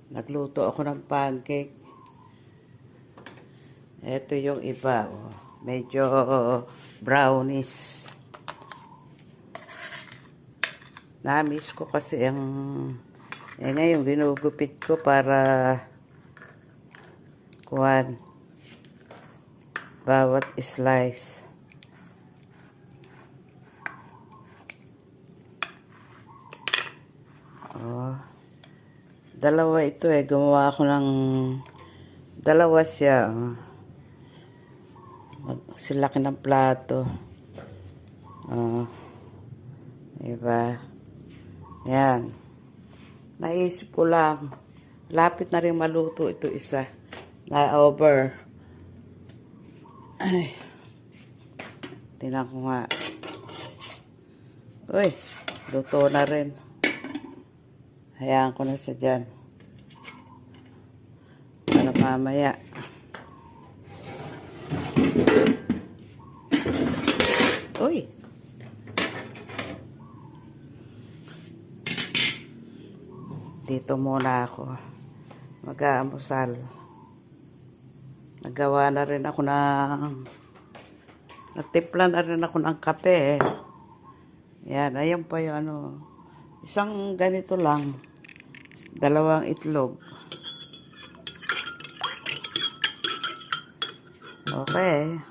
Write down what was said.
Nagluto ako ng pancake. Ito yung iba. Oh. Medyo brownies. Namiss ko kasi ang ngayon ginugupit ko para kuwan bawat slice. Oh. Dalawa ito gumawa ako ng dalawa siya. Silaki ng plato. Diba? Yan. Naisip ko lang. Lapit na rin maluto ito isa. Na over. Ay. Tingnan ko nga. Uy. Luto na rin. Hayaan ko na siya dyan. Para mamaya. Uy. Dito muna ako. Mag-aamusal. Nagawa na rin ako ng nagtimpla na rin ako ng kape. Yan. Ayan pa yung isang ganito lang. 2 itlog. Okay.